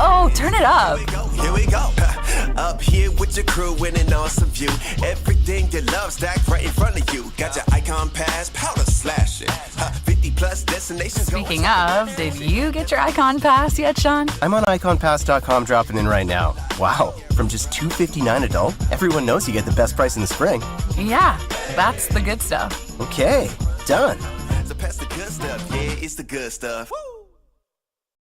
Oh, turn it up. Here we go. Up here with your crew in an awesome view. Everything you love stacked right in front of you. Got your icon pass, powder slash it. 50 plus destinations. Speaking of, did you get your Icon Pass yet, Sean? I'm on iconpass.com dropping in right now. Wow, from just $259 adult, everyone knows you get the best price in the spring. Yeah, that's the good stuff. Okay, done. So pass the good stuff, yeah, it's the good stuff.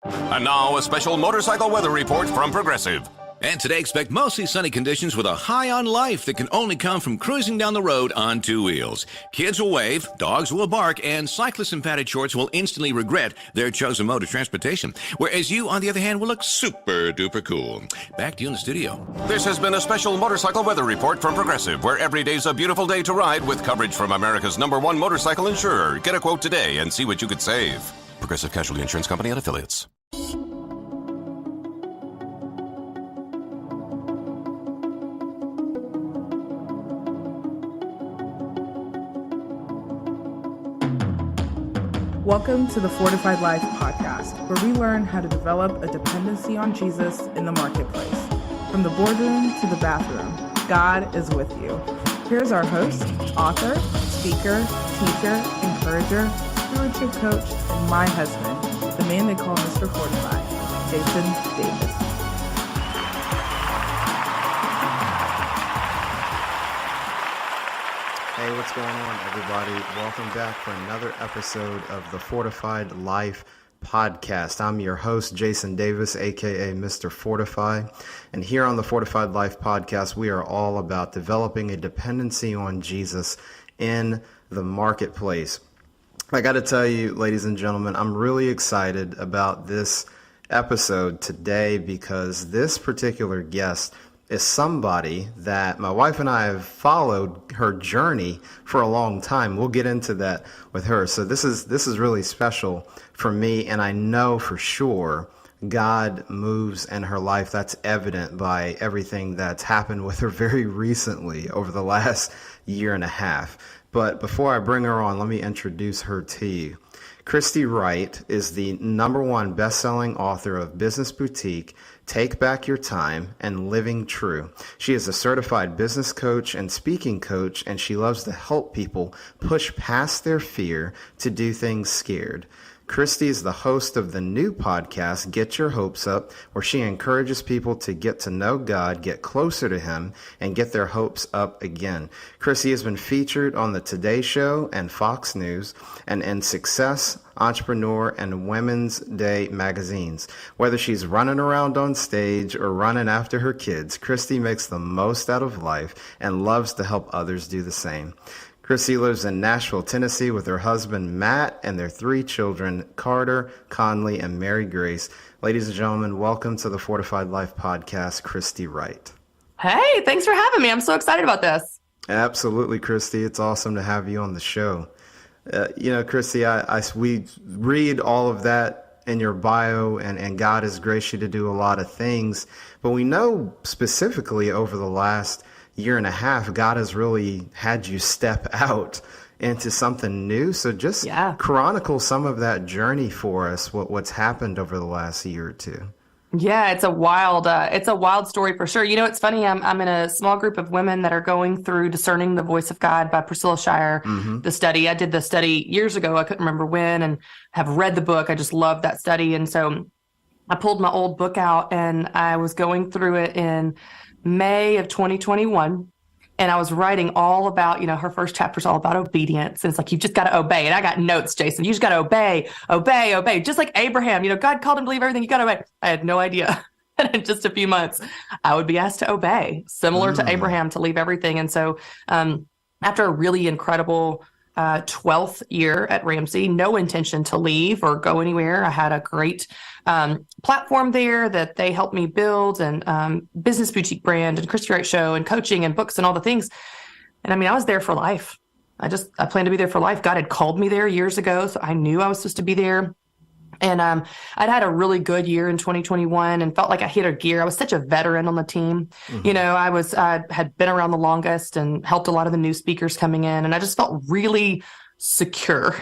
And now a special motorcycle weather report from Progressive. And today expect mostly sunny conditions with a high on life that can only come from cruising down the road on two wheels. Kids will wave, dogs will bark, and cyclists in padded shorts will instantly regret their chosen mode of transportation. Whereas you, on the other hand, will look super duper cool. Back to you in the studio. This has been a special motorcycle weather report from Progressive, where every day's a beautiful day to ride with coverage from America's #1 motorcycle insurer. Get a quote today and see what you could save. Progressive Casualty Insurance Company and Affiliates. Welcome to the Fortified Life podcast, where we learn how to develop a dependency on Jesus in the marketplace. From the boardroom to the bathroom, God is with you. Here's our host, author, speaker, teacher, encourager, stewardship coach, and my husband, the man they call Mr. Fortified, Jason Davis. Hey, what's going on, everybody? Welcome back for another episode of the Fortified Life podcast. I'm your host, Jason Davis, aka Mr. Fortify. And here on the Fortified Life podcast, we are all about developing a dependency on Jesus in the marketplace. I got to tell you, ladies and gentlemen, I'm really excited about this episode today because this particular guest is somebody that my wife and I have followed her journey for a long time. We'll get into that with her. So this is really special for me, and I know for sure God moves in her life. That's evident by everything that's happened with her very recently over the last year and a half. But before I bring her on, let me introduce her to you. Christy Wright is the #1 bestselling author of Business Boutique, Take Back Your Time, and Living True. She is a certified business coach and speaking coach, and she loves to help people push past their fear to do things scared. Christy is the host of the new podcast, Get Your Hopes Up, where she encourages people to get to know God, get closer to Him, and get their hopes up again. Christy has been featured on the Today Show and Fox News, and in Success, Entrepreneur, and Women's Day magazines. Whether she's running around on stage or running after her kids, Christy makes the most out of life and loves to help others do the same. Christy lives in Nashville, Tennessee with her husband, Matt, and their 3 children, Carter, Conley, and Mary Grace. Ladies and gentlemen, welcome to the Fortified Life podcast, Christy Wright. Hey, thanks for having me. I'm so excited about this. Absolutely, Christy. It's awesome to have you on the show. Christy, we read all of that in your bio, and God has graced you to do a lot of things. But we know specifically over the last year and a half, God has really had you step out into something new. So just chronicle some of that journey for us, what's happened over the last year or two. Yeah, it's a wild story for sure. You know, it's funny. I'm in a small group of women that are going through Discerning the Voice of God by Priscilla Shirer, the study. I did the study years ago. I couldn't remember when, and have read the book. I just love that study. And so I pulled my old book out and I was going through it in May of 2021. And I was writing all about, her first chapter is all about obedience. And it's like, you've just got to obey. And I got notes, Jason. You just got to obey. Just like Abraham, God called him to leave everything. You got to obey. I had no idea. And in just a few months, I would be asked to obey, similar to Abraham, to leave everything. And so after a really incredible 12th year at Ramsey, no intention to leave or go anywhere. I had a great platform there that they helped me build, and business boutique brand and Christy Wright show and coaching and books and all the things. And I was there for life. I planned to be there for life. God had called me there years ago, so I knew I was supposed to be there. And I'd had a really good year in 2021 and felt like I hit a gear. I was such a veteran on the team. I had been around the longest and helped a lot of the new speakers coming in. And I just felt really secure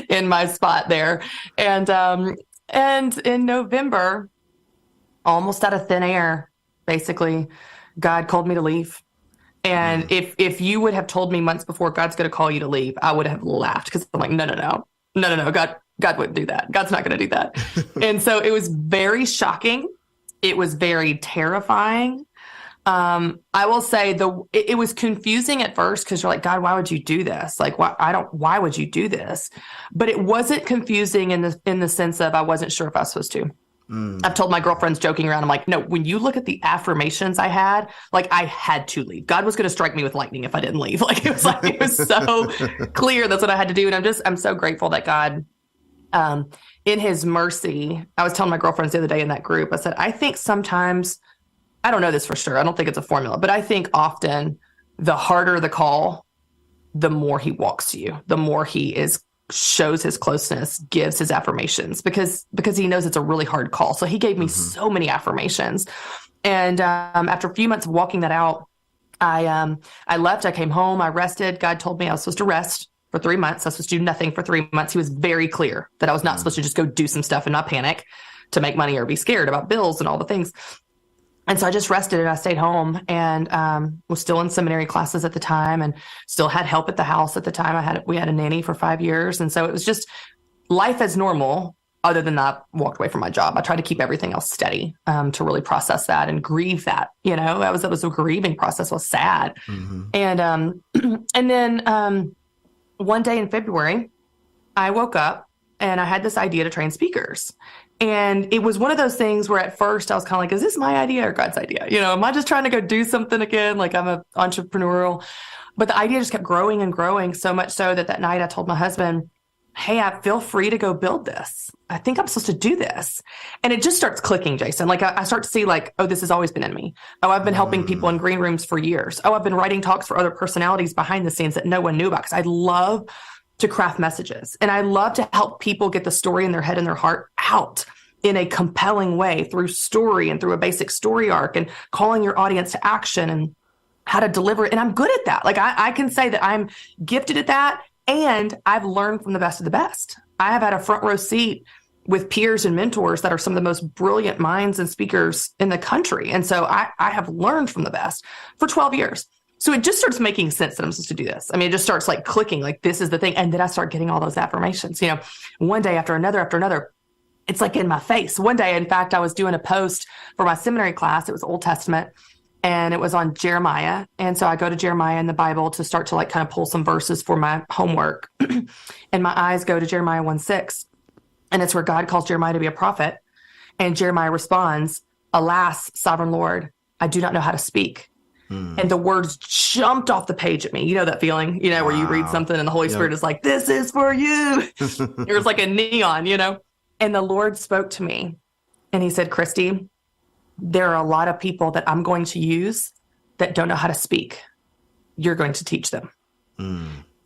in my spot there. And And in November, almost out of thin air, basically, God called me to leave. And if you would have told me months before God's going to call you to leave, I would have laughed, because I'm like, no. God wouldn't do that. God's not going to do that. And so it was very shocking. It was very terrifying. I will say it was confusing at first, because you're like, God, why would you do this? Like, why would you do this? But it wasn't confusing in the sense of I wasn't sure if I was supposed to. I've told my girlfriends joking around, I'm like, no, when you look at the affirmations I had, like, I had to leave. God was going to strike me with lightning if I didn't leave. Like, it was so clear that's what I had to do. And I'm so grateful that God, in his mercy, I was telling my girlfriends the other day in that group, I said, I think sometimes, I don't know this for sure, I don't think it's a formula, but I think often the harder the call, the more he walks to you, the more he shows his closeness, gives his affirmations, because he knows it's a really hard call. So he gave me so many affirmations. And after a few months of walking that out, I left, I came home, I rested. God told me I was supposed to rest for 3 months. I was supposed to do nothing for 3 months. He was very clear that I was not supposed to just go do some stuff and not panic to make money or be scared about bills and all the things. And so I just rested and I stayed home, and was still in seminary classes at the time, and still had help at the house at the time. We had a nanny for 5 years. And so it was just life as normal, other than that, walked away from my job. I tried to keep everything else steady, to really process that and grieve that, that was a grieving process. I was sad. And then one day in February, I woke up and I had this idea to train speakers. And it was one of those things where at first I was kind of like, is this my idea or God's idea? Am I just trying to go do something again? Like, I'm a entrepreneurial. But the idea just kept growing and growing, so much so that night I told my husband, hey, I feel free to go build this. I think I'm supposed to do this. And it just starts clicking, Jason. Like, I start to see, like, oh, this has always been in me. Oh, I've been helping people in green rooms for years. Oh, I've been writing talks for other personalities behind the scenes that no one knew about, because I love to craft messages. And I love to help people get the story in their head and their heart out in a compelling way through story and through a basic story arc, and calling your audience to action and how to deliver it. And I'm good at that. Like, I can say that I'm gifted at that. And I've learned from the best of the best. I have had a front row seat with peers and mentors that are some of the most brilliant minds and speakers in the country. And so I have learned from the best for 12 years. So it just starts making sense that I'm supposed to do this. I mean, it just starts like clicking, like, this is the thing. And then I start getting all those affirmations, one day after another. It's like in my face. One day, in fact, I was doing a post for my seminary class. It was Old Testament, and it was on Jeremiah. And so I go to Jeremiah in the Bible to start to like kind of pull some verses for my homework. And my eyes go to Jeremiah 1:6. And it's where God calls Jeremiah to be a prophet. And Jeremiah responds, alas, sovereign Lord, I do not know how to speak. And the words jumped off the page at me. You know that feeling, where you read something and the Holy Spirit is like, this is for you. It was like a neon, And the Lord spoke to me and he said, Christy, there are a lot of people that I'm going to use that don't know how to speak. You're going to teach them.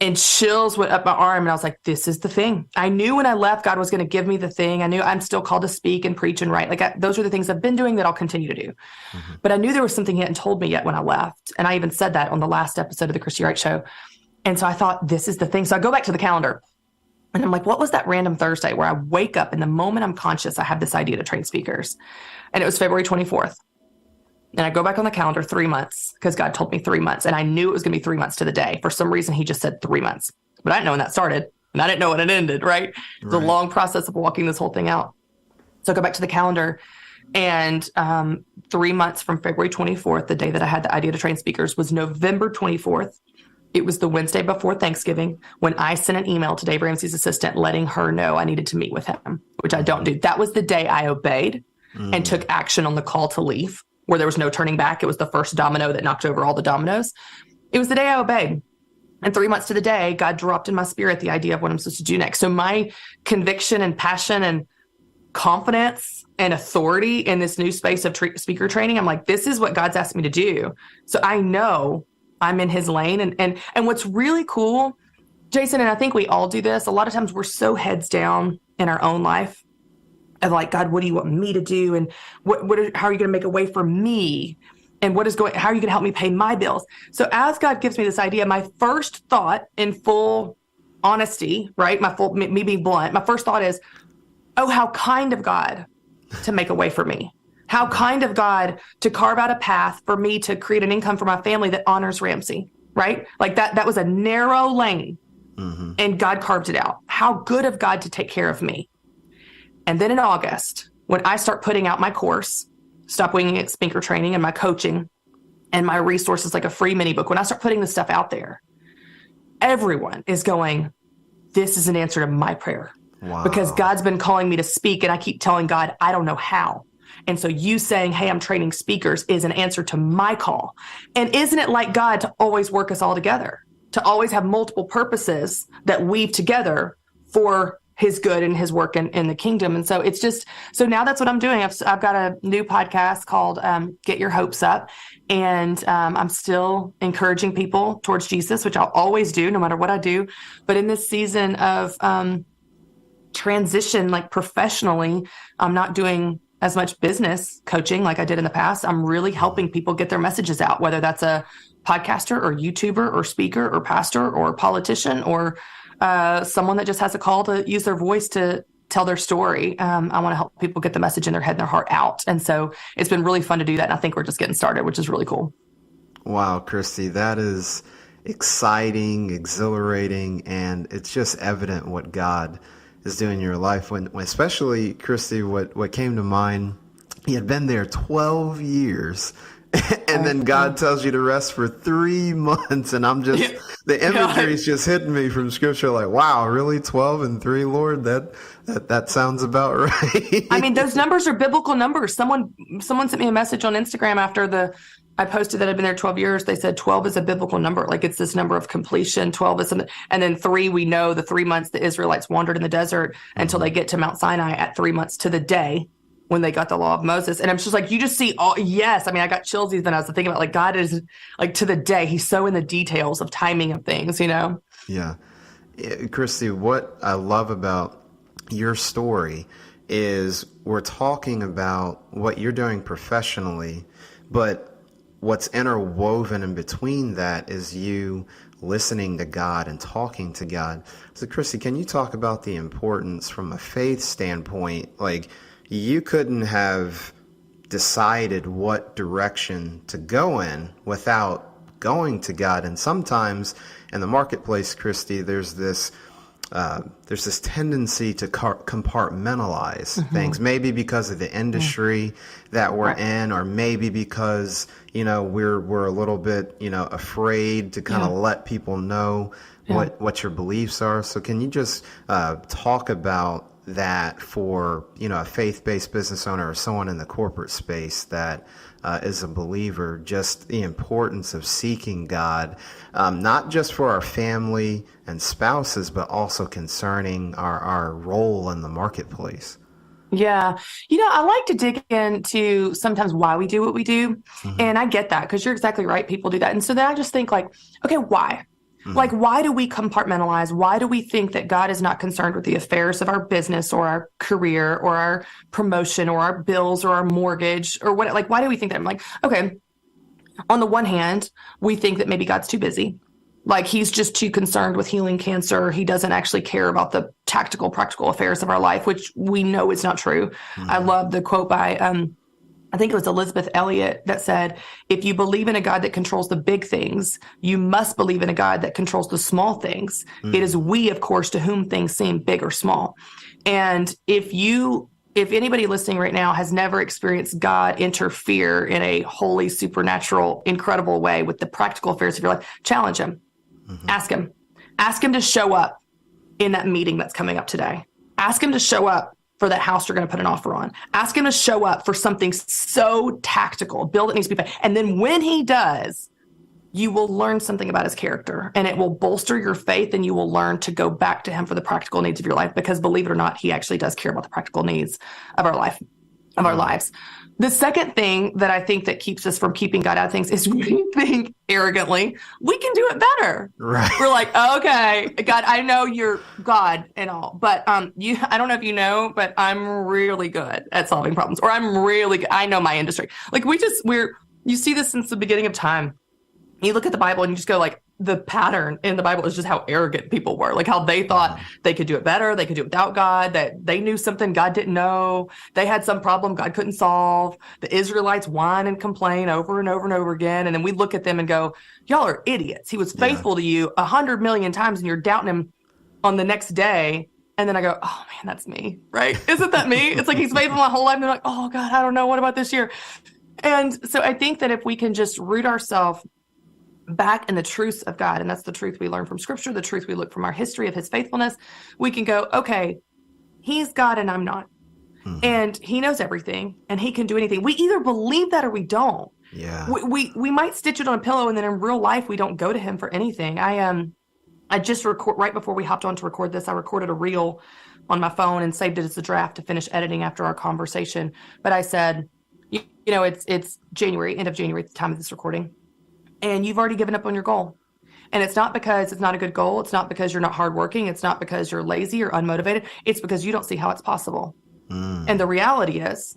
And chills went up my arm, and I was like, this is the thing. I knew when I left, God was going to give me the thing. I knew I'm still called to speak and preach and write. Like, those are the things I've been doing that I'll continue to do. But I knew there was something he hadn't told me yet when I left. And I even said that on the last episode of the Christy Wright Show. And so I thought, this is the thing. So I go back to the calendar and I'm like, what was that random Thursday where I wake up and the moment I'm conscious, I have this idea to train speakers? And it was February 24th. And I go back on the calendar 3 months, because God told me 3 months. And I knew it was going to be 3 months to the day. For some reason, he just said 3 months. But I didn't know when that started. And I didn't know when it ended, right? It's a long process of walking this whole thing out. So I go back to the calendar. And 3 months from February 24th, the day that I had the idea to train speakers, was November 24th. It was the Wednesday before Thanksgiving when I sent an email to Dave Ramsey's assistant letting her know I needed to meet with him, which I don't do. That was the day I obeyed and took action on the call to leave, where there was no turning back. It was the first domino that knocked over all the dominoes. It was the day I obeyed. And 3 months to the day, God dropped in my spirit the idea of what I'm supposed to do next. So my conviction and passion and confidence and authority in this new space of speaker training, I'm like, this is what God's asked me to do. So I know I'm in his lane. And what's really cool, Jason, and I think we all do this, a lot of times we're so heads down in our own life of like, God, what do you want me to do? And how are you going to make a way for me? And how are you going to help me pay my bills? So as God gives me this idea, my first thought, in full honesty, right? Me being blunt, my first thought is, oh, how kind of God to make a way for me. How kind of God to carve out a path for me to create an income for my family that honors Ramsey, right? Like that was a narrow lane, and God carved it out. How good of God to take care of me. And then in August, when I start putting out my course, Stop Winging It Speaker Training, and my coaching and my resources like a free mini book, when I start putting this stuff out there, everyone is going, this is an answer to my prayer. Wow. Because God's been calling me to speak, and I keep telling God, I don't know how. And so you saying, hey, I'm training speakers is an answer to my call. And isn't it like God to always work us all together, to always have multiple purposes that weave together for his good and his work in the kingdom? And so it's just, so now that's what I'm doing. I've got a new podcast called Get Your Hopes Up. And I'm still encouraging people towards Jesus, which I'll always do no matter what I do. But in this season of transition, like professionally, I'm not doing as much business coaching like I did in the past. I'm really helping people get their messages out, whether that's a podcaster or YouTuber or speaker or pastor or politician or someone that just has a call to use their voice to tell their story. I want to help people get the message in their head and their heart out. And so it's been really fun to do that. And I think we're just getting started, which is really cool. Wow, Christy, that is exciting, exhilarating, and it's just evident what God is doing in your life. When especially, Christy, what came to mind, you had been there 12 years and then God tells you to rest for 3 months. And I'm just, the imagery is just hitting me from scripture. Like, wow, really 12 and 3, Lord? That sounds about right. I mean, those numbers are biblical numbers. Someone sent me a message on Instagram after I posted that I've been there 12 years. They said 12 is a biblical number. Like it's this number of completion. 12 is something. And then 3, we know the 3 months the Israelites wandered in the desert until they get to Mount Sinai at 3 months to the day when they got the law of Moses. And I'm just like, you just see all, yes. I mean, I got chills even as I think about like God is like to the day. He's so in the details of timing of things, you know? Yeah. Christy, what I love about your story is we're talking about what you're doing professionally, but what's interwoven in between that is you listening to God and talking to God. So, Christy, can you talk about the importance from a faith standpoint? Like, you couldn't have decided what direction to go in without going to God. And sometimes in the marketplace, Christy, there's this tendency to compartmentalize things, maybe because of the industry that we're in, or maybe because, we're a little bit, afraid to kind of let people know what your beliefs are. So can you just talk about that for, a faith-based business owner or someone in the corporate space that is a believer, just the importance of seeking God, not just for our family and spouses, but also concerning our role in the marketplace? Yeah. I like to dig into sometimes why we do what we do. And I get that because you're exactly right. People do that. And so then I just think like, okay, why? Like, why do we compartmentalize? Why do we think that God is not concerned with the affairs of our business or our career or our promotion or our bills or our mortgage or what? Like, why do we think that? I'm like, okay, on the one hand, we think that maybe God's too busy. Like he's just too concerned with healing cancer. He doesn't actually care about the tactical, practical affairs of our life, which we know is not true. I love the quote by, I think it was Elizabeth Elliot that said, if you believe in a God that controls the big things, you must believe in a God that controls the small things. It is we, of course, to whom things seem big or small. And if anybody listening right now has never experienced God interfere in a holy, supernatural, incredible way with the practical affairs of your life, challenge him. Ask him to show up in that meeting that's coming up today. Ask him to show up for that house you're going to put an offer on. Ask him to show up for something so tactical, a bill that needs to be paid. And then when he does, you will learn something about his character and it will bolster your faith, and you will learn to go back to him for the practical needs of your life, because believe it or not, he actually does care about the practical needs of our life, of our lives. The second thing that I think that keeps us from keeping God out of things is we think arrogantly we can do it better. Right. We're like, okay, God, I know you're God and all, but I don't know if you know, but I'm really good at solving problems, or I know my industry. Like you see this since the beginning of time. You look at the Bible and you just go like, the pattern in the Bible is just how arrogant people were, like how they thought they could do it better. They could do it without God, that they knew something God didn't know. They had some problem God couldn't solve. The Israelites whine and complain over and over and over again. And then we look at them and go, y'all are idiots. He was faithful to you 100 million times and you're doubting him on the next day. And then I go, oh man, that's me, right? Isn't that me? It's like he's faithful my whole life. And they're like, oh God, I don't know. What about this year? And so I think that if we can just root ourselves back in the truths of God, and that's the truth we learn from Scripture, the truth we look from our history of his faithfulness, we can go, okay, he's God and I'm not. And he knows everything and he can do anything. We either believe that or we don't. Yeah. We might stitch it on a pillow and then in real life, we don't go to him for anything. I just right before we hopped on to record this, I recorded a reel on my phone and saved it as a draft to finish editing after our conversation. But I said, you know, it's January, end of January at the time of this recording, and you've already given up on your goal. And it's not because it's not a good goal. It's not because you're not hardworking. It's not because you're lazy or unmotivated. It's because you don't see how it's possible. And the reality is,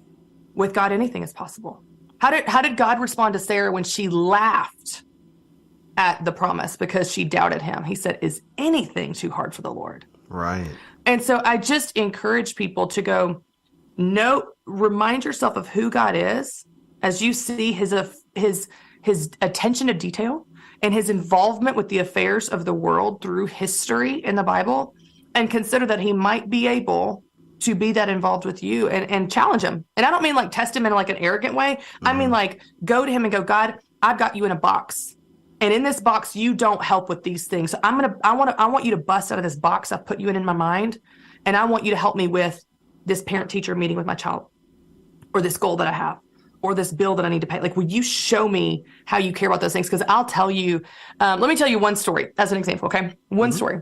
with God, anything is possible. How did God respond to Sarah when she laughed at the promise because she doubted him? He said, is anything too hard for the Lord? Right. And so I just encourage people to go, no, remind yourself of who God is as you see his attention to detail and his involvement with the affairs of the world through history in the Bible, and consider that he might be able to be that involved with you and challenge him. And I don't mean like test him in like an arrogant way. I mean like go to him and go, God, I've got you in a box. And in this box, you don't help with these things. So I want you to bust out of this box I've put you in my mind. And I want you to help me with this parent-teacher meeting with my child, or this goal that I have, or this bill that I need to pay. Like, will you show me how you care about those things? Because I'll tell you, let me tell you one story as an example, okay? One story.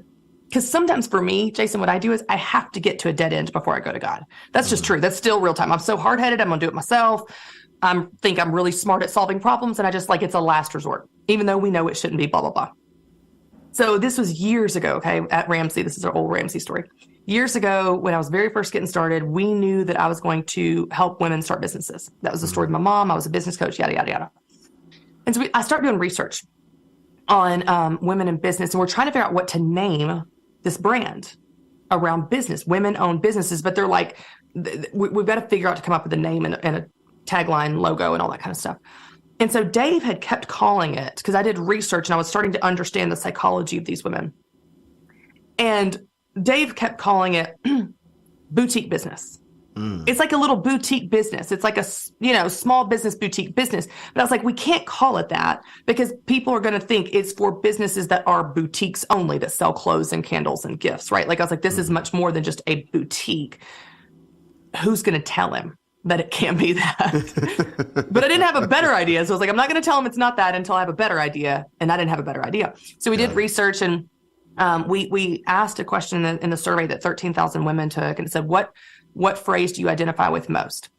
Because sometimes for me, Jason, what I do is I have to get to a dead end before I go to God. That's just true. That's still real time. I'm so hard-headed. I'm going to do it myself. I think I'm really smart at solving problems, and I just like it's a last resort, even though we know it shouldn't be, blah, blah, blah. So this was years ago, okay, at Ramsey. This is our old Ramsey story. Years ago, when I was very first getting started, we knew that I was going to help women start businesses. That was the story of my mom. I was a business coach, yada, yada, yada. And so I started doing research on women in business, and we're trying to figure out what to name this brand around business, women-owned businesses. But they're like, we've got to figure out to come up with a name and a tagline, logo, and all that kind of stuff. And so Dave had kept calling it, because I did research and I was starting to understand the psychology of these women. And Dave kept calling it boutique business. It's like a little boutique business. It's like a, small business boutique business. But I was like, we can't call it that, because people are going to think it's for businesses that are boutiques only, that sell clothes and candles and gifts, right? Like I was like, this is much more than just a boutique. Who's going to tell him that it can't be that? But I didn't have a better idea. So I was like, I'm not going to tell him it's not that until I have a better idea. And I didn't have a better idea. So we did research, and we asked a question in the survey that 13,000 women took, and it said, what phrase do you identify with most?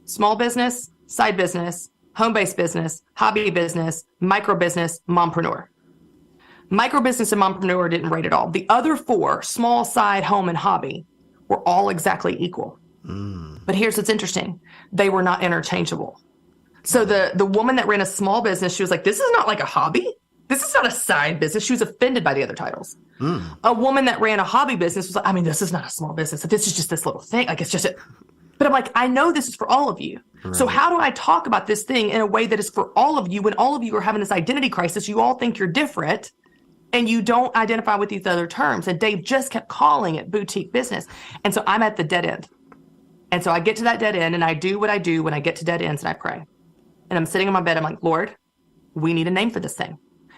Small business, side business, home-based business, hobby business, micro business, mompreneur. Micro business and mompreneur didn't rate at all. The other four, small, side, home, and hobby, were all exactly equal. But here's what's interesting. They were not interchangeable. So the woman that ran a small business, she was like, this is not like a hobby. This is not a side business. She was offended by the other titles. A woman that ran a hobby business was like, I mean, this is not a small business. This is just this little thing. Like, it's just it. But I'm like, I know this is for all of you. Right. So how do I talk about this thing in a way that is for all of you, when all of you are having this identity crisis? You all think you're different, and you don't identify with these other terms. And Dave just kept calling it boutique business. And so I'm at the dead end. And so I get to that dead end, and I do what I do when I get to dead ends, and I pray. And I'm sitting in my bed. I'm like, Lord, we need a name for this thing.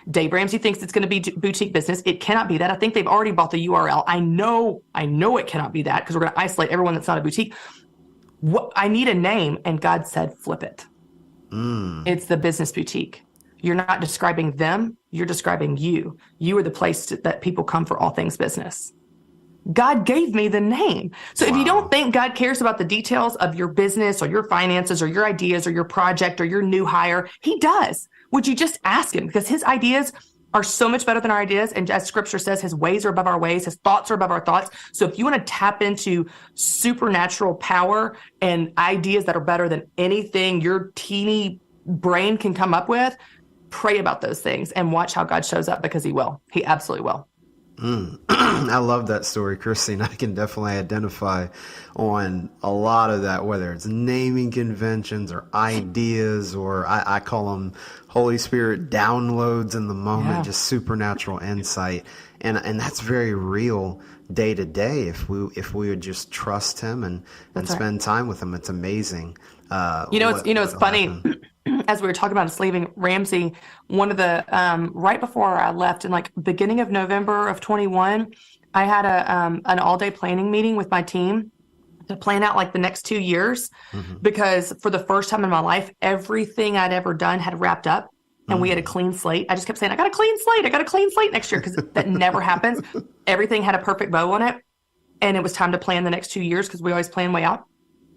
Dave Ramsey thinks it's going to be boutique business. It cannot be that. I think they've already bought the URL. I know it cannot be that, because we're going to isolate everyone that's not a boutique. I need a name. And God said, flip it. It's the business boutique. You're not describing them. You're describing you. You are the place that people come for all things business. God gave me the name. So if you don't think God cares about the details of your business or your finances or your ideas or your project or your new hire, he does. Would you just ask him? Because his ideas are so much better than our ideas. And as scripture says, his ways are above our ways. His thoughts are above our thoughts. So if you want to tap into supernatural power and ideas that are better than anything your teeny brain can come up with, pray about those things and watch how God shows up, because he will. He absolutely will. I love that story, Christine. I can definitely identify on a lot of that, whether it's naming conventions or ideas, or I call them Holy Spirit downloads in the moment, just supernatural insight. And that's very real day to day if we would just trust him and spend time with him. It's amazing. It's funny. As we were talking about us leaving, Ramsey, one of the right before I left in like beginning of November of 21, I had an all-day planning meeting with my team to plan out like the next 2 years, because for the first time in my life, everything I'd ever done had wrapped up and we had a clean slate. I just kept saying, I got a clean slate. I got a clean slate next year, because that never happens. Everything had a perfect bow on it. And it was time to plan the next 2 years, because we always plan way out.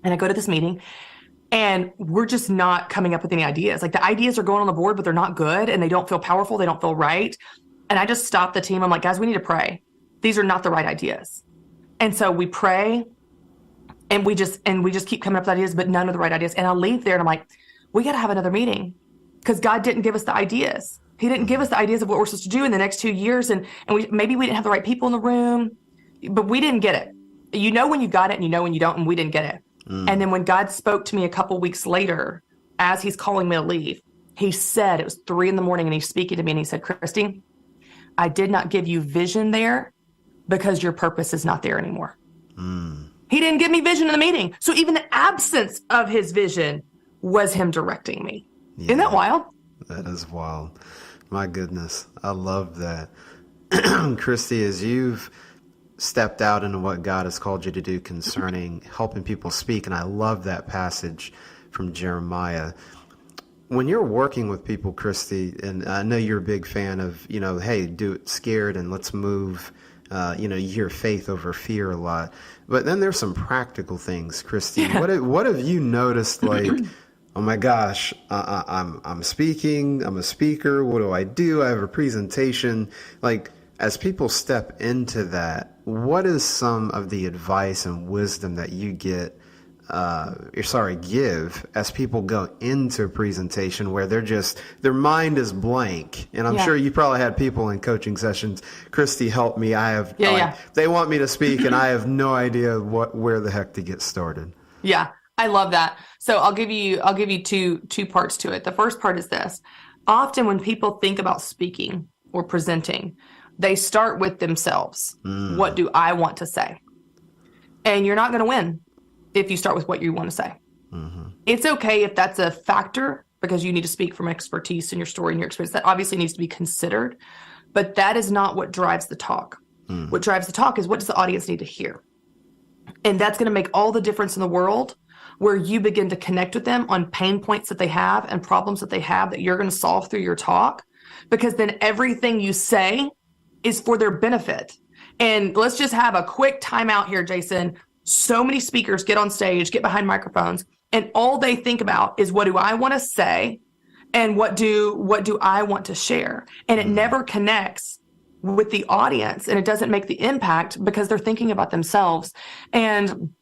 And I go to this meeting, and we're just not coming up with any ideas. Like, the ideas are going on the board, but they're not good, and they don't feel powerful. They don't feel right. And I just stopped the team. I'm like, guys, we need to pray. These are not the right ideas. And so we pray, and we just keep coming up with ideas, but none of the right ideas. And I'll leave there, and I'm like, we got to have another meeting, because God didn't give us the ideas. He didn't give us the ideas of what we're supposed to do in the next 2 years. And maybe we didn't have the right people in the room, but we didn't get it. You know when you got it, and you know when you don't, and we didn't get it. And then when God spoke to me a couple weeks later, as he's calling me to leave, he said, it was 3 a.m, and he's speaking to me, and he said, Christy, I did not give you vision there because your purpose is not there anymore. He didn't give me vision in the meeting. So even the absence of his vision was him directing me. Yeah, isn't that wild? That is wild. My goodness. I love that. Christy, as you've stepped out into what God has called you to do concerning helping people speak, and I love that passage from Jeremiah. When you're working with people, Christy, and I know you're a big fan of, hey, do it scared and let's move. You hear faith over fear a lot. But then there's some practical things, Christy. Yeah. What have you noticed, like, oh my gosh, I'm speaking, I'm a speaker, what do? I have a presentation. Like, as people step into that, what is some of the advice and wisdom that you give as people go into a presentation where their mind is blank? And I'm sure you probably had people in coaching sessions, Christy, help me. They want me to speak and I have no idea where the heck to get started. Yeah, I love that. So I'll give you two parts to it. The first part is this. Often when people think about speaking or presenting, they start with themselves. What do I want to say? And you're not going to win if you start with what you want to say. It's okay if that's a factor, because you need to speak from expertise in your story and your experience. That obviously needs to be considered, but that is not what drives the talk. What drives the talk is, what does the audience need to hear? And that's going to make all the difference in the world, where you begin to connect with them on pain points that they have and problems that they have that you're going to solve through your talk, because then everything you say is for their benefit. And let's just have a quick timeout here, Jason. So many speakers get on stage, get behind microphones, and all they think about is, what do I want to say? And what do I want to share? And it never connects with the audience, and it doesn't make the impact because they're thinking about themselves. And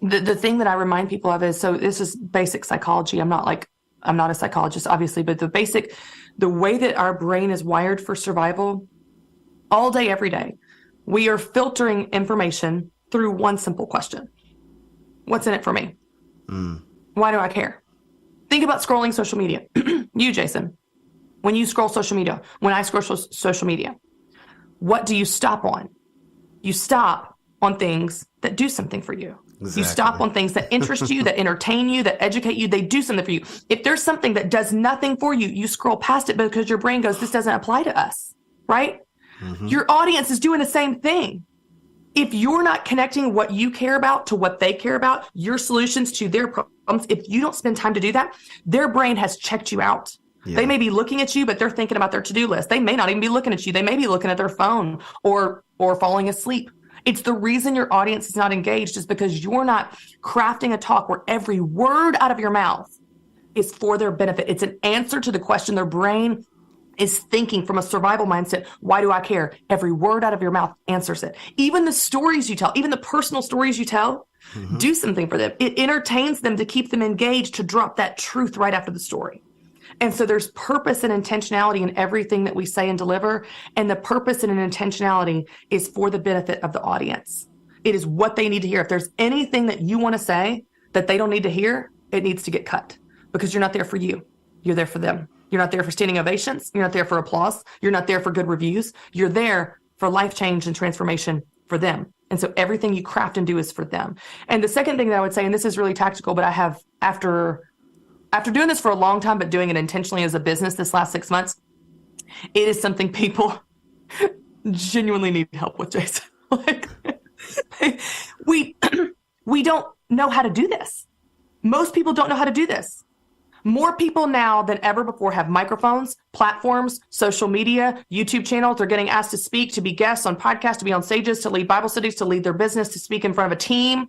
the thing that I remind people of is, so this is basic psychology. I'm not a psychologist, obviously, but the way that our brain is wired for survival, all day, every day, we are filtering information through one simple question. What's in it for me? Why do I care? Think about scrolling social media. You, Jason, when you scroll social media, when I scroll social media, what do you stop on? You stop on things that do something for you. Exactly. You stop on things that interest you, that entertain you, that educate you. They do something for you. If there's something that does nothing for you, you scroll past it because your brain goes, this doesn't apply to us, right? Your audience is doing the same thing. If you're not connecting what you care about to what they care about, your solutions to their problems, if you don't spend time to do that, their brain has checked you out. Yeah. They may be looking at you, but they're thinking about their to-do list. They may not even be looking at you. They may be looking at their phone or falling asleep. It's the reason your audience is not engaged is because you're not crafting a talk where every word out of your mouth is for their benefit. It's an answer to the question their brain is thinking from a survival mindset. Why do I care? Every word out of your mouth answers it. Even the stories you tell, even the personal stories you tell, do something for them. It entertains them to keep them engaged, to drop that truth right after the story. And so there's purpose and intentionality in everything that we say and deliver. And the purpose and an intentionality is for the benefit of the audience. It is what they need to hear. If there's anything that you want to say that they don't need to hear, it needs to get cut, because you're not there for you. You're there for them. You're not there for standing ovations. You're not there for applause. You're not there for good reviews. You're there for life change and transformation for them. And so everything you craft and do is for them. And the second thing that I would say, and this is really tactical, but I have, after doing this for a long time, but doing it intentionally as a business this last 6 months, it is something people genuinely need help with, Jason. Like, we don't know how to do this. Most people don't know how to do this. More people now than ever before have microphones, platforms, social media, YouTube channels. They're getting asked to speak, to be guests on podcasts, to be on stages, to lead Bible studies, to lead their business, to speak in front of a team.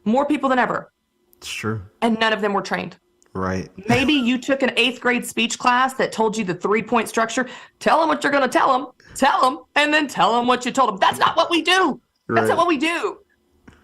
More people than ever. It's true. And none of them were trained. Right. Maybe you took an 8th grade speech class that told you the 3-point structure. Tell them what you're going to tell them, and then tell them what you told them. That's not what we do. That's not what we do.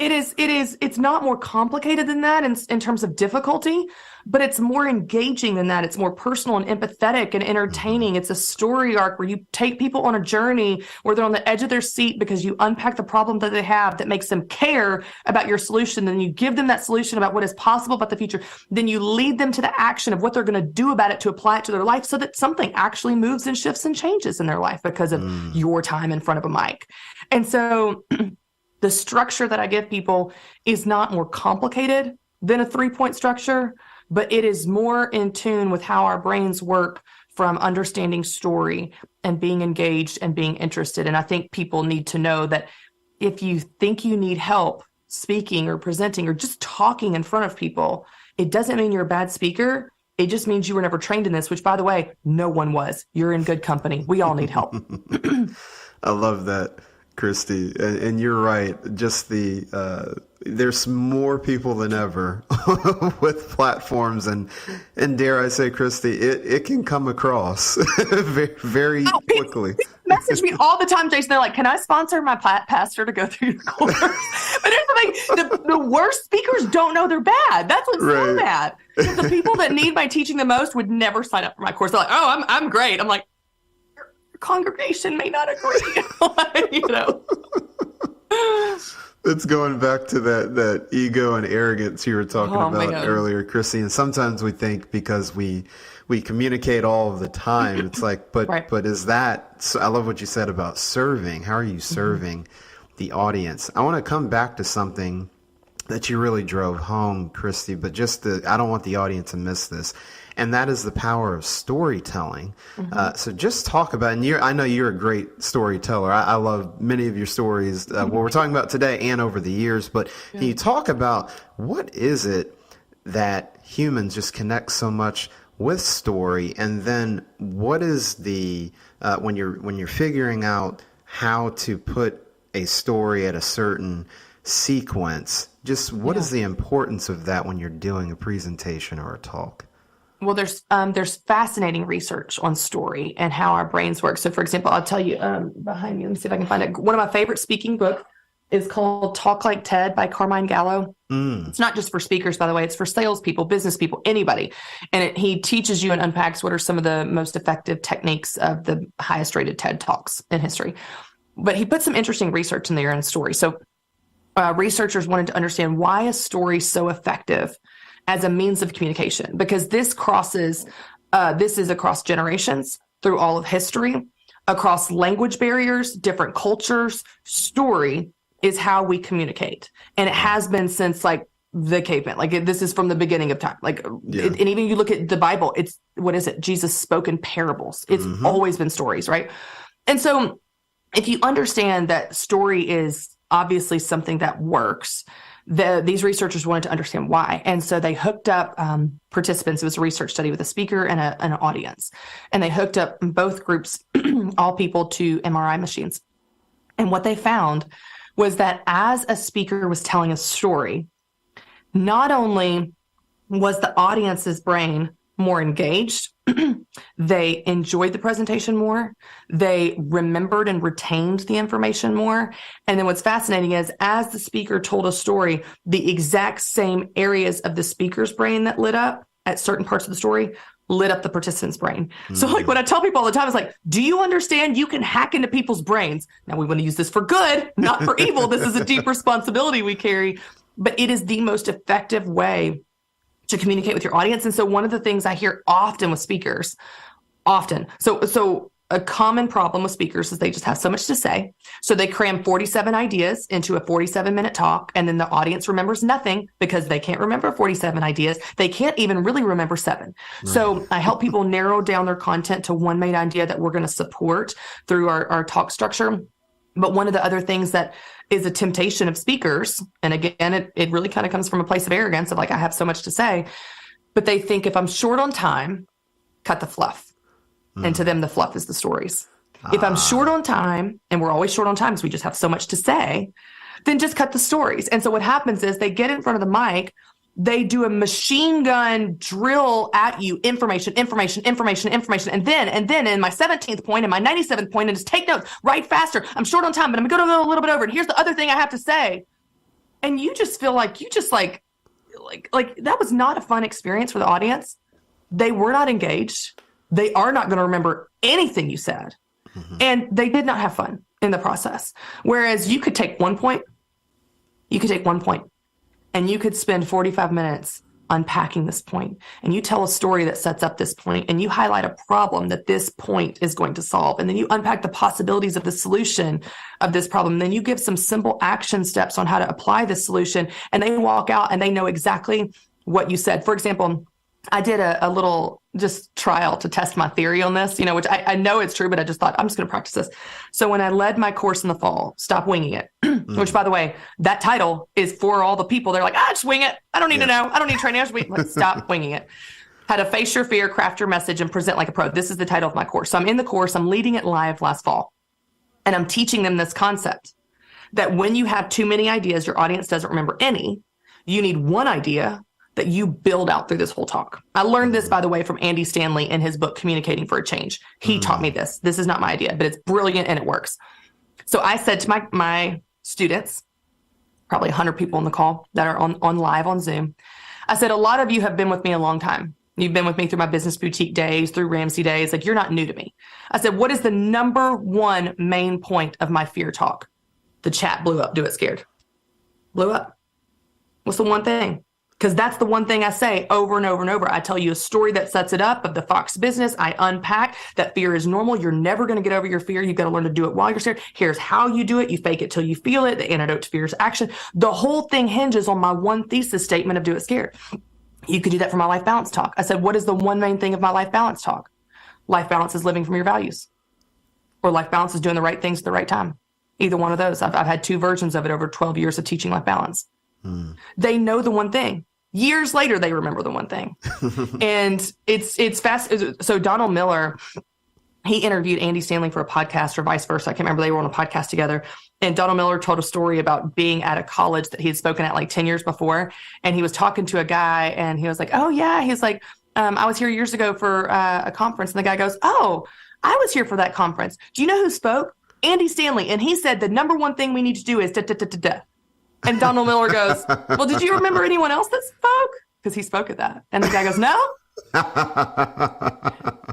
It's not more complicated than that in terms of difficulty, but it's more engaging than that. It's more personal and empathetic and entertaining. It's a story arc where you take people on a journey where they're on the edge of their seat because you unpack the problem that they have that makes them care about your solution. Then you give them that solution about what is possible about the future. Then you lead them to the action of what they're going to do about it to apply it to their life so that something actually moves and shifts and changes in their life because of your time in front of a mic. And so the structure that I give people is not more complicated than a 3-point structure, but it is more in tune with how our brains work from understanding story and being engaged and being interested. And I think people need to know that if you think you need help speaking or presenting or just talking in front of people, it doesn't mean you're a bad speaker. It just means you were never trained in this, which, by the way, no one was. You're in good company. We all need help. I love that, Christy, and you're right. Just there's more people than ever with platforms, and dare I say, Christy, it can come across very quickly. People message me all the time, Jason. They're like, "Can I sponsor my pastor to go through your course?" But here's the thing: the worst speakers don't know they're bad. That's what's so bad. Because the people that need my teaching the most would never sign up for my course. They're like, "Oh, I'm great." I'm like, congregation may not agree. It's going back to that ego and arrogance you were talking about earlier, Chrissy. And sometimes we think because we communicate all of the time, it's like, but is that, so I love what you said about serving. How are you serving the audience? I want to come back to something that you really drove home, Christy, but I don't want the audience to miss this. And that is the power of storytelling. So just talk about, and I know you're a great storyteller. I love many of your stories, what we're talking about today and over the years. But can you talk about what is it that humans just connect so much with story? And then what is the, when you're figuring out how to put a story at a certain sequence, just what is the importance of that when you're doing a presentation or a talk? Well, there's fascinating research on story and how our brains work. So, for example, I'll tell you behind me. Let me see if I can find it. One of my favorite speaking books is called Talk Like Ted by Carmine Gallo. It's not just for speakers, by the way. It's for salespeople, business people, anybody. And he teaches you and unpacks what are some of the most effective techniques of the highest rated TED Talks in history. But he put some interesting research in there in story. So researchers wanted to understand why a story is so effective as a means of communication, because this is across generations, through all of history, across language barriers, different cultures. Story is how we communicate. And it has been since like the caveman. This is from the beginning of time. And even you look at the Bible, Jesus spoke in parables. It's always been stories, right? And so if you understand that story is obviously something that works, these researchers wanted to understand why. And so they hooked up participants. It was a research study with a speaker and an audience. And they hooked up both groups, all people, to MRI machines. And what they found was that as a speaker was telling a story, not only was the audience's brain more engaged, they enjoyed the presentation more, they remembered and retained the information more. And then what's fascinating is as the speaker told a story, the exact same areas of the speaker's brain that lit up at certain parts of the story lit up the participant's brain. So like what I tell people all the time is like, do you understand you can hack into people's brains? Now we want to use this for good, not for evil. This is a deep responsibility we carry, but it is the most effective way to communicate with your audience. And so one of the things I hear often with speakers, so a common problem with speakers is they just have so much to say. So they cram 47 ideas into a 47-minute talk, and then the audience remembers nothing because they can't remember 47 ideas. They can't even really remember 7. Right. So I help people narrow down their content to one main idea that we're going to support through our talk structure. But one of the other things that is a temptation of speakers, and again, it really kind of comes from a place of arrogance of like, I have so much to say, but they think if I'm short on time, cut the fluff. And to them, the fluff is the stories. If I'm short on time, and we're always short on time because we just have so much to say, then just cut the stories. And so what happens is they get in front of the mic, they do a machine gun drill at you, information. And then in my 17th point and my 97th point, and just take notes, write faster. I'm short on time, but I'm going to go a little bit over. And here's the other thing I have to say. And you just feel like like that was not a fun experience for the audience. They were not engaged. They are not going to remember anything you said. And they did not have fun in the process. Whereas you could take one point, and you could spend 45 minutes unpacking this point. And you tell a story that sets up this point, and you highlight a problem that this point is going to solve. And then you unpack the possibilities of the solution of this problem. And then you give some simple action steps on how to apply this solution. And they walk out and they know exactly what you said. For example, I did a little just trial to test my theory on this, which I know it's true, but I just thought I'm just going to practice this. So when I led my course in the fall, Stop Winging It, which by the way, that title is for all the people. They're like, just wing it. I don't need to know. I don't need training. Let's stop winging it. How to face your fear, craft your message, and present like a pro. This is the title of my course. So I'm in the course. I'm leading it live last fall. And I'm teaching them this concept that when you have too many ideas, your audience doesn't remember any. You need one idea that you build out through this whole talk. I learned this, by the way, from Andy Stanley in his book, Communicating for a Change. He taught me this. This is not my idea, but it's brilliant and it works. So I said to my students, probably 100 people on the call that are on live on Zoom, I said, a lot of you have been with me a long time. You've been with me through my business boutique days, through Ramsey days. Like, you're not new to me. I said, what is the number one main point of my fear talk? The chat blew up. Do it scared. Blew up. What's the one thing? Because that's the one thing I say over and over and over. I tell you a story that sets it up of the Fox business. I unpack that fear is normal. You're never going to get over your fear. You've got to learn to do it while you're scared. Here's how you do it. You fake it till you feel it. The antidote to fear is action. The whole thing hinges on my one thesis statement of do it scared. You could do that for my life balance talk. I said, what is the one main thing of my life balance talk? Life balance is living from your values. Or life balance is doing the right things at the right time. Either one of those. I've had 2 versions of it over 12 years of teaching life balance. They know the one thing. Years later, they remember the one thing. And it's fast. So Donald Miller, he interviewed Andy Stanley for a podcast or vice versa. I can't remember. They were on a podcast together. And Donald Miller told a story about being at a college that he had spoken at like 10 years before. And he was talking to a guy and he was like, oh yeah. He's like, I was here years ago for a conference. And the guy goes, oh, I was here for that conference. Do you know who spoke? Andy Stanley. And he said, the number one thing we need to do is da-da-da-da-da. And Donald Miller goes, well, did you remember anyone else that spoke? Because he spoke at that. And the guy goes, no.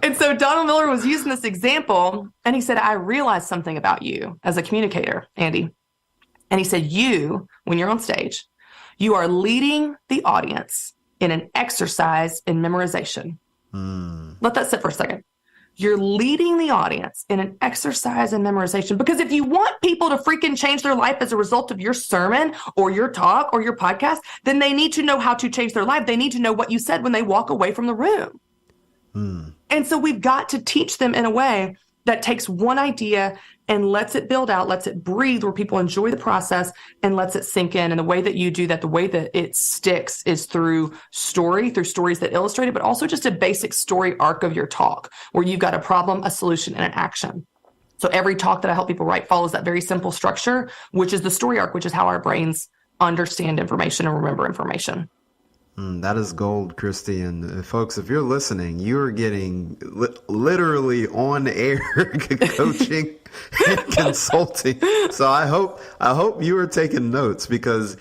And so Donald Miller was using this example. And he said, I realized something about you as a communicator, Andy. And he said, you, when you're on stage, you are leading the audience in an exercise in memorization. Let that sit for a second. You're leading the audience in an exercise in memorization. Because if you want people to freaking change their life as a result of your sermon or your talk or your podcast, then they need to know how to change their life. They need to know what you said when they walk away from the room. And so we've got to teach them in a way that takes one idea and lets it build out, lets it breathe, where people enjoy the process and lets it sink in. And the way that you do that, the way that it sticks is through stories that illustrate it, but also just a basic story arc of your talk where you've got a problem, a solution, and an action. So every talk that I help people write follows that very simple structure, which is the story arc, which is how our brains understand information and remember information. That is gold, Christy. And folks, if you're listening, you are getting literally on air coaching and consulting. So I hope you are taking notes, because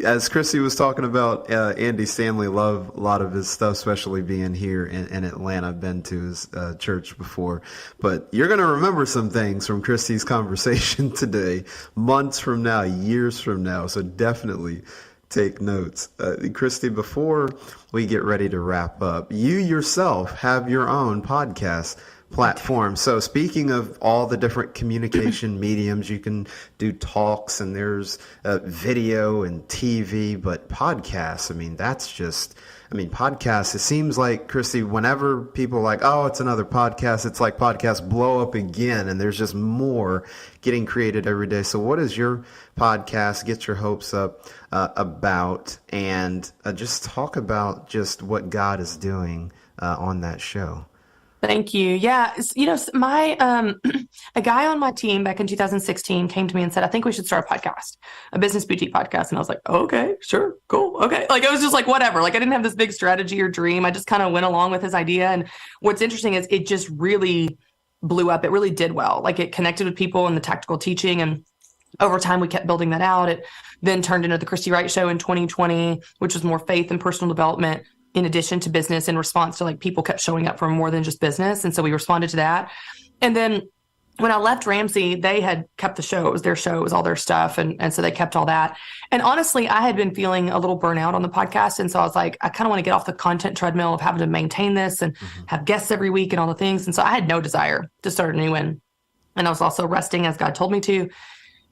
as Christy was talking about, Andy Stanley, love a lot of his stuff, especially being here in Atlanta. I've been to his church before, but you're going to remember some things from Christy's conversation today, months from now, years from now. So definitely take notes. Christy, before we get ready to wrap up, you yourself have your own podcast platform. So speaking of all the different communication mediums, you can do talks, and there's video and TV, but podcasts, podcasts, it seems like, Christy, whenever people are like, oh, it's another podcast, it's like podcasts blow up again, and there's just more getting created every day. So what is your podcast, Get Your Hopes Up, about? And just talk about just what God is doing on that show. Thank you. Yeah. My, a guy on my team back in 2016 came to me and said, I think we should start a podcast, a business boutique podcast. And I was like, okay, sure. Cool. Okay. Like, it was just like, whatever. Like, I didn't have this big strategy or dream. I just kind of went along with his idea. And what's interesting is it just really blew up. It really did well. Like, it connected with people in the tactical teaching. And over time, we kept building that out. It then turned into the Christy Wright Show in 2020, which was more faith and personal development in addition to business, in response to, like, people kept showing up for more than just business. And so we responded to that. And then when I left Ramsey, they had kept the show. It was their show. It was all their stuff. And so they kept all that. And honestly, I had been feeling a little burnout on the podcast. And so I was like, I kind of want to get off the content treadmill of having to maintain this and have guests every week and all the things. And so I had no desire to start a new one. And I was also resting as God told me to.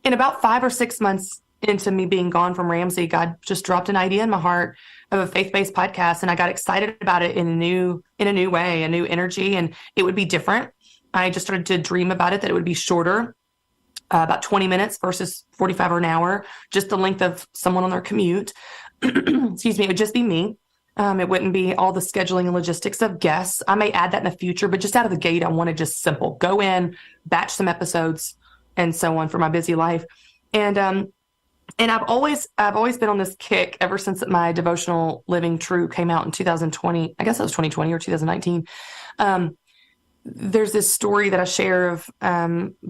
In about 5 or 6 months into me being gone from Ramsey, God just dropped an idea in my heart of a faith-based podcast. And I got excited about it in a new way, a new energy, and it would be different. I just started to dream about it, that it would be shorter, about 20 minutes versus 45 or an hour, just the length of someone on their commute. Excuse me. It would just be me. It wouldn't be all the scheduling and logistics of guests. I may add that in the future, but just out of the gate, I wanted just simple, go in, batch some episodes and so on for my busy life. And I've always been on this kick ever since my devotional Living True came out in 2020. I guess it was 2020 or 2019. There's this story that I share of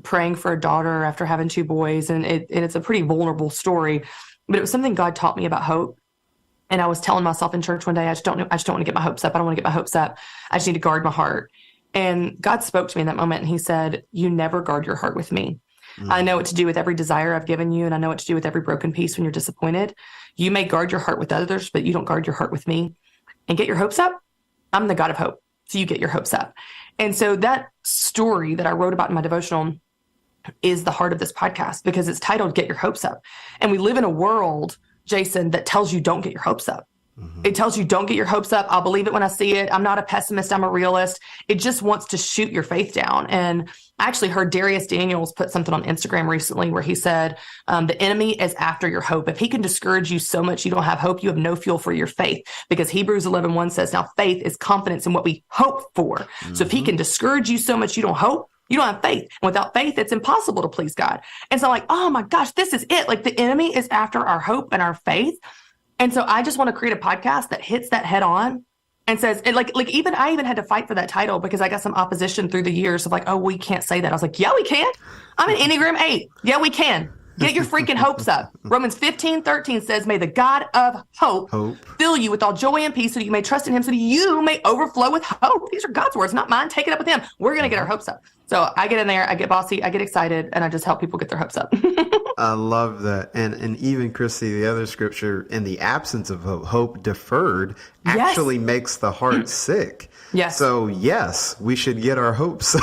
praying for a daughter after having 2 boys, and it's a pretty vulnerable story, but it was something God taught me about hope. And I was telling myself in church one day, I just don't want to get my hopes up. I don't want to get my hopes up. I just need to guard my heart. And God spoke to me in that moment, and he said, you never guard your heart with me. I know what to do with every desire I've given you, and I know what to do with every broken piece when you're disappointed. You may guard your heart with others, but you don't guard your heart with me. And get your hopes up. I'm the God of hope. So you get your hopes up. And so that story that I wrote about in my devotional is the heart of this podcast, because it's titled Get Your Hopes Up. And we live in a world, Jason, that tells you don't get your hopes up. It tells you don't get your hopes up. I'll believe it when I see it. I'm not a pessimist. I'm a realist. It just wants to shoot your faith down. And I actually heard Darius Daniels put something on Instagram recently where he said, the enemy is after your hope. If he can discourage you so much you don't have hope, you have no fuel for your faith, because Hebrews 11:1 says, now faith is confidence in what we hope for. So if he can discourage you so much you don't hope, you don't have faith. And without faith, it's impossible to please God. And so, like, oh my gosh, this is it. Like, the enemy is after our hope and our faith. And so I just want to create a podcast that hits that head on and says, and I even had to fight for that title, because I got some opposition through the years of like, oh, we can't say that. I was like, yeah, we can. I'm an Enneagram 8. Yeah, we can. Get your freaking hopes up. Romans 15:13 says, may the God of hope fill you with all joy and peace, so that you may trust in him, so that you may overflow with hope. These are God's words, not mine. Take it up with him. We're going to get our hopes up. So I get in there, I get bossy, I get excited, and I just help people get their hopes up. I love that. And even, Christy, the other scripture, in the absence of hope deferred actually makes the heart sick. Yes. So, yes, we should get our hopes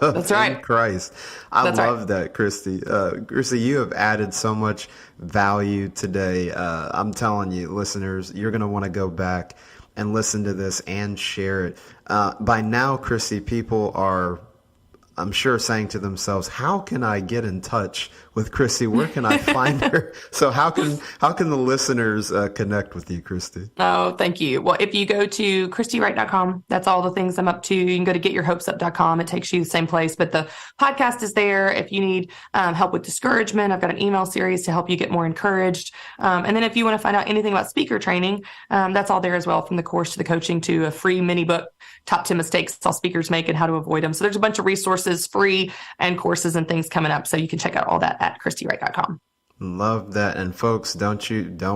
That's right. in Christ. I love that, Christy. Christy, you have added so much value today. I'm telling you, listeners, you're going to want to go back and listen to this and share it. By now, Christy, people are, I'm sure, saying to themselves, how can I get in touch with Christy, where can I find her? So how can the listeners connect with you, Christy? Oh, thank you. Well, if you go to ChristyWright.com, that's all the things I'm up to. You can go to GetYourHopesUp.com. It takes you the same place, but the podcast is there. If you need help with discouragement, I've got an email series to help you get more encouraged. And then if you want to find out anything about speaker training, that's all there as well, from the course to the coaching to a free mini book, Top 10 Mistakes All Speakers Make and How to Avoid Them. So there's a bunch of resources, free, and courses and things coming up. So you can check out all that at ChristyWright.com. Love that. And folks, don't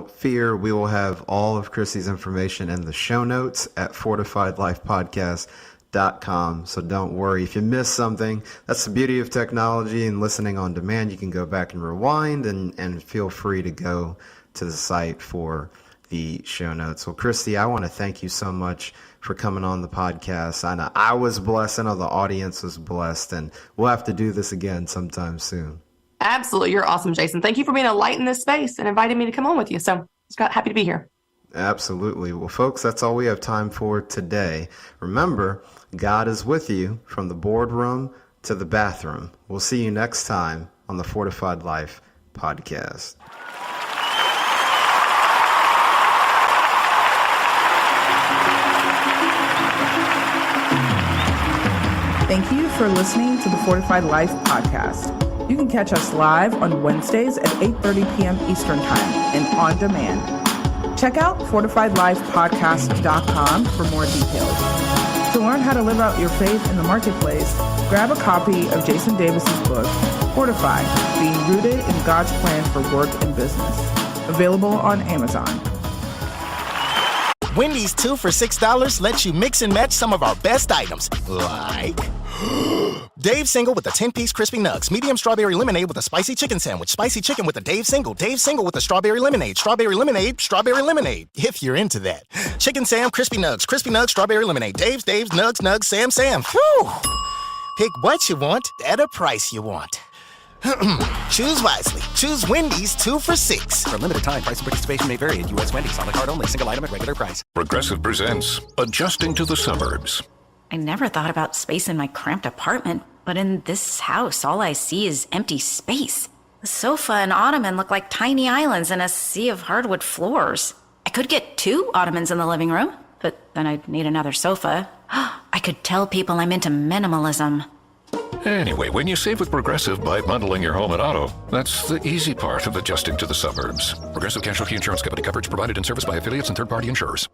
fear. We will have all of Christy's information in the show notes at fortifiedlifepodcast.com. So don't worry if you miss something. That's the beauty of technology and listening on demand. You can go back and rewind and feel free to go to the site for the show notes. Well, Christy, I want to thank you so much for coming on the podcast. I know I was blessed. I know the audience was blessed, and we'll have to do this again sometime soon. Absolutely. You're awesome, Jason. Thank you for being a light in this space and inviting me to come on with you. So Scott, happy to be here. Absolutely. Well, folks, that's all we have time for today. Remember, God is with you from the boardroom to the bathroom. We'll see you next time on the Fortified Life podcast. Thank you for listening to the Fortified Life podcast. You can catch us live on Wednesdays at 8:30 p.m. Eastern Time and on demand. Check out fortifiedlifepodcast.com for more details. To learn how to live out your faith in the marketplace, grab a copy of Jason Davis's book, Fortified, Being Rooted in God's Plan for Work and Business. Available on Amazon. Wendy's 2 for $6 lets you mix and match some of our best items, like Dave Single with a 10-piece crispy nugs, medium strawberry lemonade with a spicy chicken sandwich, spicy chicken with a Dave Single with a strawberry lemonade, strawberry lemonade, if you're into that. Chicken Sam, crispy nugs, strawberry lemonade, Dave's, nugs, Sam. Whew. Pick what you want at a price you want. Choose wisely. Choose Wendy's 2 for $6. For a limited time, price and participation may vary at U.S. Wendy's. On the card only. Single item at regular price. Progressive presents Adjusting to the Suburbs. I never thought about space in my cramped apartment, but in this house, all I see is empty space. The sofa and ottoman look like tiny islands in a sea of hardwood floors. I could get 2 ottomans in the living room, but then I'd need another sofa. I could tell people I'm into minimalism. Anyway, when you save with Progressive by bundling your home and auto, that's the easy part of adjusting to the suburbs. Progressive Casualty Insurance Company. Coverage provided in service by affiliates and third-party insurers.